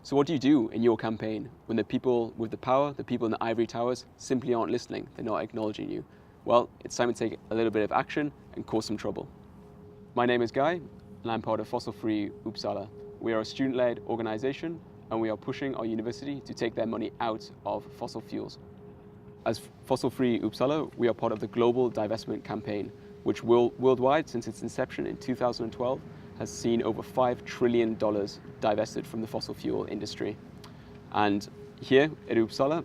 So what do you do in your campaign when the people with the power, the people in the ivory towers, simply aren't listening, they're not acknowledging you? Well, it's time to take a little bit of action and cause some trouble. My name is Guy, and I'm part of Fossil Free Uppsala. We are a student-led organisation, and we are pushing our university to take their money out of fossil fuels. As Fossil Free Uppsala, we are part of the global divestment campaign, which worldwide, since its inception in 2012, has seen over $5 trillion divested from the fossil fuel industry. And here at Uppsala,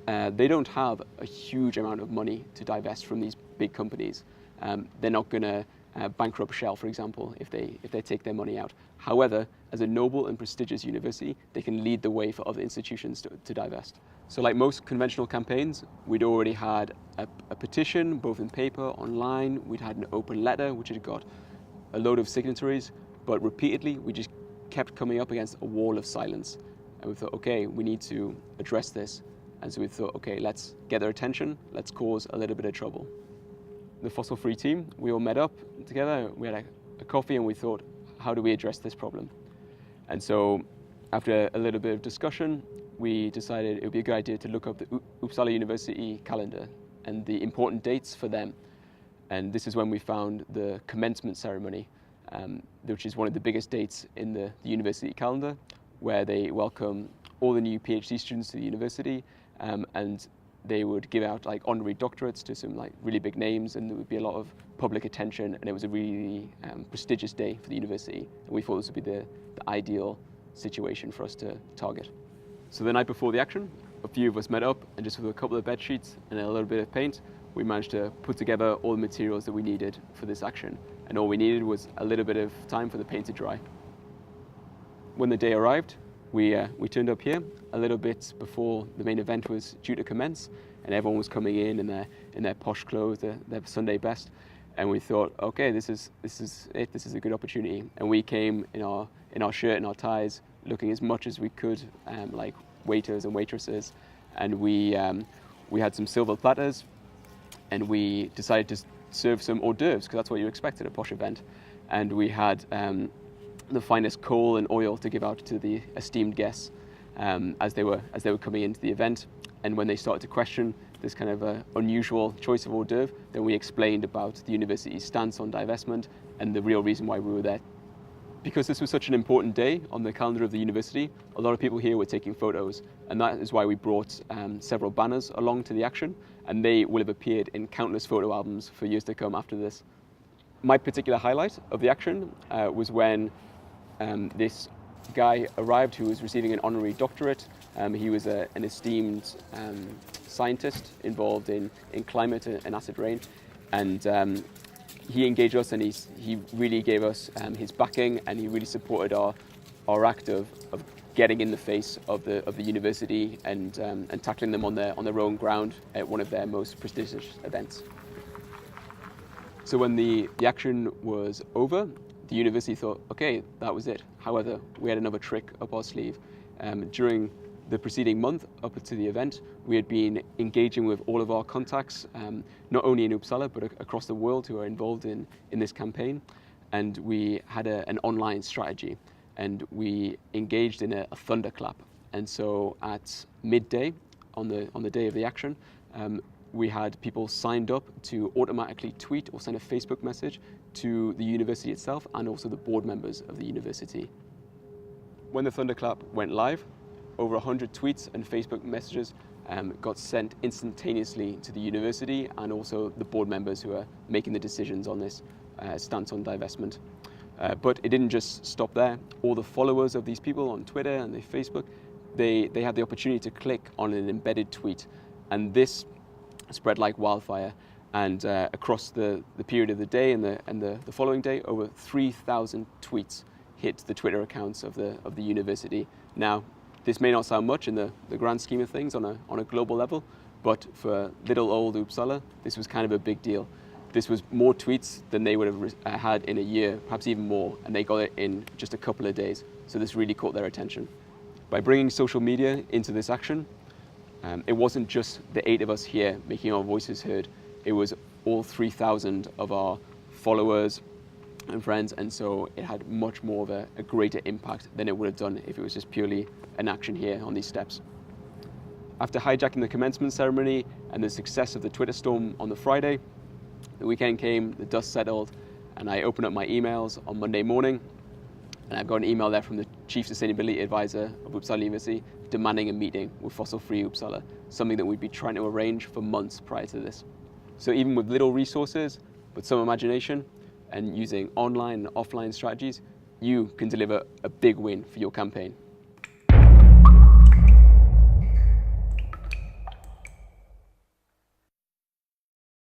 they don't have a huge amount of money to divest from these big companies. They're not going to bankrupt Shell, for example, if they take their money out. However, as a noble and prestigious university, they can lead the way for other institutions to divest. So like most conventional campaigns, we'd already had a petition, both in paper, online. We'd had an open letter, which had got a load of signatories, but repeatedly, we just kept coming up against a wall of silence. And we thought, okay, we need to address this. And so we thought, okay, let's get their attention, let's cause a little bit of trouble. The Fossil Free team, we all met up together, we had a coffee, and we thought, how do we address this problem? And so after a little bit of discussion, we decided it would be a good idea to look up the Uppsala University calendar and the important dates for them. And this is when we found the commencement ceremony, which is one of the biggest dates in the university calendar, where they welcome all the new PhD students to the university, and they would give out like honorary doctorates to some like really big names, and there would be a lot of public attention, and it was a really prestigious day for the university. And we thought this would be the ideal situation for us to target. So the night before the action, a few of us met up, and just with a couple of bed sheets and a little bit of paint, we managed to put together all the materials that we needed for this action. And all we needed was a little bit of time for the paint to dry. When the day arrived, we turned up here a little bit before the main event was due to commence, and everyone was coming in their posh clothes, their Sunday best. And we thought, okay, this is it. This is a good opportunity. And we came in our shirt and our ties, looking as much as we could like waiters and waitresses. And we had some silver platters, and we decided to serve some hors d'oeuvres, because that's what you expect at a posh event. And we had the finest coal and oil to give out to the esteemed guests as they were coming into the event. And when they started to question this kind of unusual choice of hors d'oeuvre, then we explained about the university's stance on divestment and the real reason why we were there. Because this was such an important day on the calendar of the university, a lot of people here were taking photos, and that is why we brought several banners along to the action, and they will have appeared in countless photo albums for years to come after this. My particular highlight of the action was when this guy arrived who was receiving an honorary doctorate. He was an esteemed scientist involved in climate and acid rain, and he engaged us, and he really gave us his backing, and he really supported our act of getting in the face of the university and tackling them on their own ground at one of their most prestigious events. So when the action was over, the university thought, okay, that was it. However, we had another trick up our sleeve. During the preceding month up to the event, we had been engaging with all of our contacts, not only in Uppsala, but across the world who are involved in this campaign. And we had an online strategy, and we engaged in a thunderclap. And so at midday on the day of the action, we had people signed up to automatically tweet or send a Facebook message to the university itself and also the board members of the university. When the thunderclap went live, over 100 tweets and Facebook messages got sent instantaneously to the university and also the board members who are making the decisions on this stance on divestment. But it didn't just stop there. All the followers of these people on Twitter and Facebook, they had the opportunity to click on an embedded tweet, and this spread like wildfire. And across the period of the day and the following day, over 3,000 tweets hit the Twitter accounts of the university. Now, this may not sound much in the grand scheme of things on a global level, but for little old Uppsala, this was kind of a big deal. This was more tweets than they would have had in a year, perhaps even more, and they got it in just a couple of days. So this really caught their attention. By bringing social media into this action, it wasn't just the 8 of us here making our voices heard. It was all 3,000 of our followers and friends, and so it had much more of a greater impact than it would have done if it was just purely an action here on these steps. After hijacking the commencement ceremony and the success of the Twitter storm on the Friday, the weekend came, the dust settled, and I opened up my emails on Monday morning, and I've got an email there from the Chief Sustainability Advisor of Uppsala University demanding a meeting with Fossil Free Uppsala, something that we'd been trying to arrange for months prior to this. So even with little resources, but some imagination, and using online and offline strategies, you can deliver a big win for your campaign.